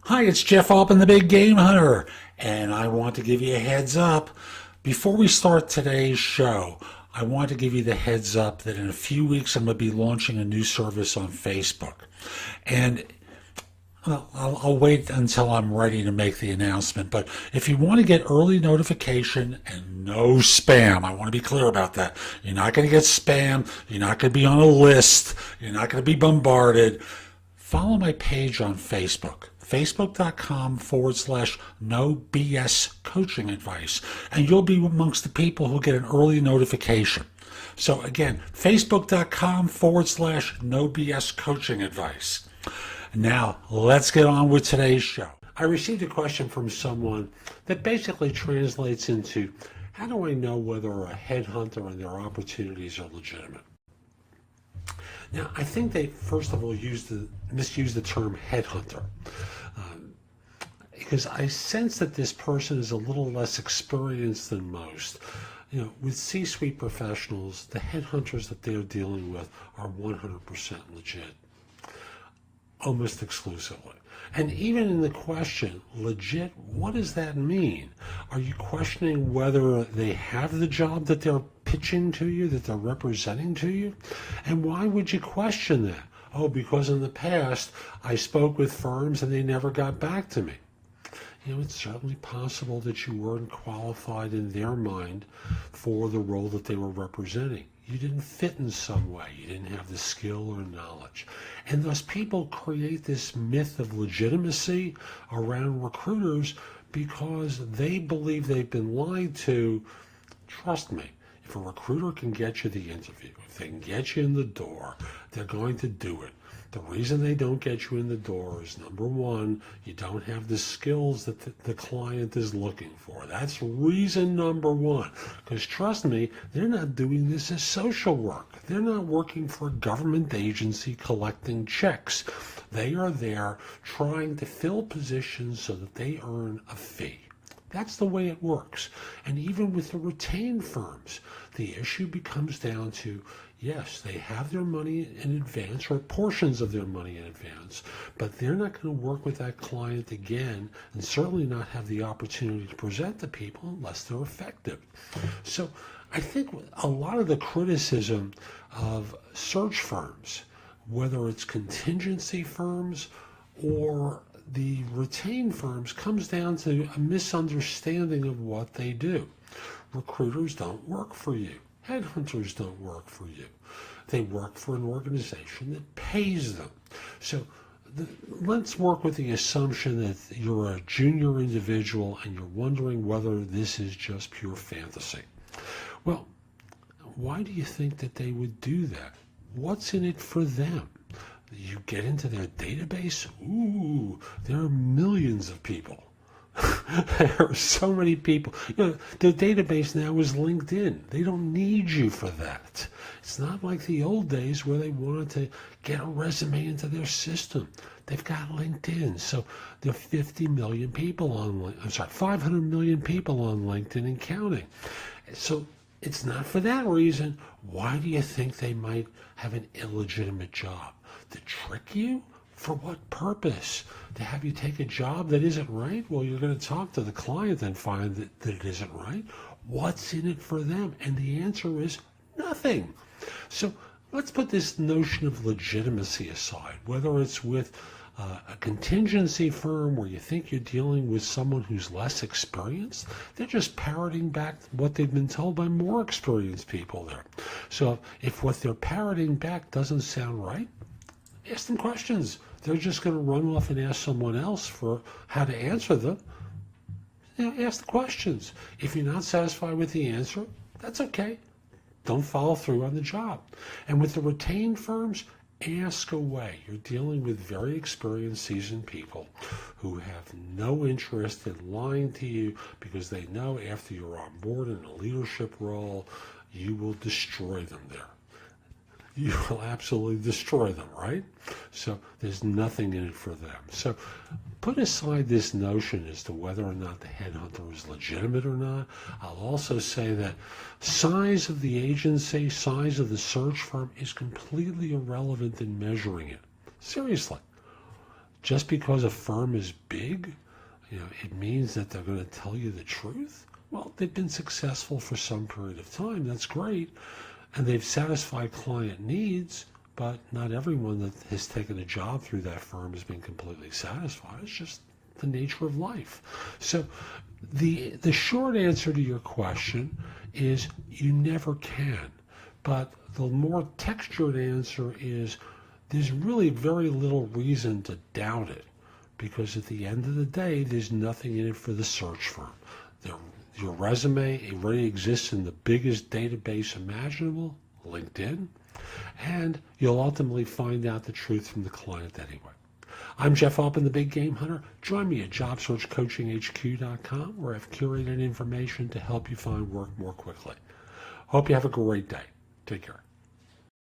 Hi, it's Jeff Altman, the Big Game Hunter, and I want to give you a heads up. Before we start today's show, I want to give you the heads up that in a few weeks I'm going to be launching a new service on Facebook. And I'll wait until I'm ready to make the announcement. But if you want to get early notification and no spam, I want to be clear about that. You're not going to get spam. You're not going to be on a list. You're not going to be bombarded. Follow my page on Facebook. Facebook.com/no BS coaching advice. And you'll be amongst the people who get an early notification. So again, Facebook.com/no BS coaching advice. Now, let's get on with today's show. I received a question from someone that basically translates into, how do I know whether a headhunter and their opportunities are legitimate? Now, I think they, first of all, misuse the term headhunter. Because I sense that this person is a little less experienced than most. You know, with C-suite professionals, the headhunters that they're dealing with are 100% legit, almost exclusively. And even in the question, legit, what does that mean? Are you questioning whether they have the job that they're pitching to you, that they're representing to you? And why would you question that? Oh, because in the past, I spoke with firms and they never got back to me. You know, it's certainly possible that you weren't qualified in their mind for the role that they were representing. You didn't fit in some way. You didn't have the skill or knowledge. And those people create this myth of legitimacy around recruiters because they believe they've been lied to. Trust me, if a recruiter can get you the interview, if they can get you in the door, they're going to do it. The reason they don't get you in the door is, number one, you don't have the skills that the client is looking for. That's reason number one. Because trust me, they're not doing this as social work. They're not working for a government agency collecting checks. They are there trying to fill positions so that they earn a fee. That's the way it works. And even with the retained firms, the issue becomes down to, yes, they have their money in advance or portions of their money in advance, but they're not going to work with that client again and certainly not have the opportunity to present to people unless they're effective. So I think a lot of the criticism of search firms, whether it's contingency firms or the retained firms, comes down to a misunderstanding of what they do. Recruiters don't work for you. Headhunters don't work for you. They work for an organization that pays them. So let's work with the assumption that you're a junior individual and you're wondering whether this is just pure fantasy. Well, why do you think that they would do that? What's in it for them? You get into their database, ooh, there are millions of people. There are so many people. You know, their database now is LinkedIn. They don't need you for that. It's not like the old days where they wanted to get a resume into their system. They've got LinkedIn. So there are 50 million people on, 500 million people on LinkedIn and counting. So it's not for that reason. Why do you think they might have an illegitimate job? To trick you? For what purpose? To have you take a job that isn't right? Well, you're going to talk to the client and find that it isn't right. What's in it for them? And the answer is nothing. So let's put this notion of legitimacy aside, whether it's with a contingency firm where you think you're dealing with someone who's less experienced. They're just parroting back what they've been told by more experienced people there. So if what they're parroting back doesn't sound right, ask them questions. They're just going to run off and ask someone else for how to answer them. You know, ask the questions. If you're not satisfied with the answer, that's okay. Don't follow through on the job. And with the retained firms, ask away. You're dealing with very experienced, seasoned people who have no interest in lying to you because they know after you're on board in a leadership role, you will destroy them there. You will absolutely destroy them, right? So there's nothing in it for them. So put aside this notion as to whether or not the headhunter is legitimate or not. I'll also say that size of the agency, size of the search firm is completely irrelevant in measuring it. Seriously. Just because a firm is big, it means that they're going to tell you the truth? Well, they've been successful for some period of time. That's great. And they've satisfied client needs, but not everyone that has taken a job through that firm has been completely satisfied. It's just the nature of life. So the short answer to your question is you never can. But the more textured answer is there's really very little reason to doubt it, because at the end of the day, there's nothing in it for the search firm. Your resume already exists in the biggest database imaginable, LinkedIn, and you'll ultimately find out the truth from the client anyway. I'm Jeff Altman, the Big Game Hunter. Join me at JobSearchCoachingHQ.com, where I've curated information to help you find work more quickly. Hope you have a great day. Take care.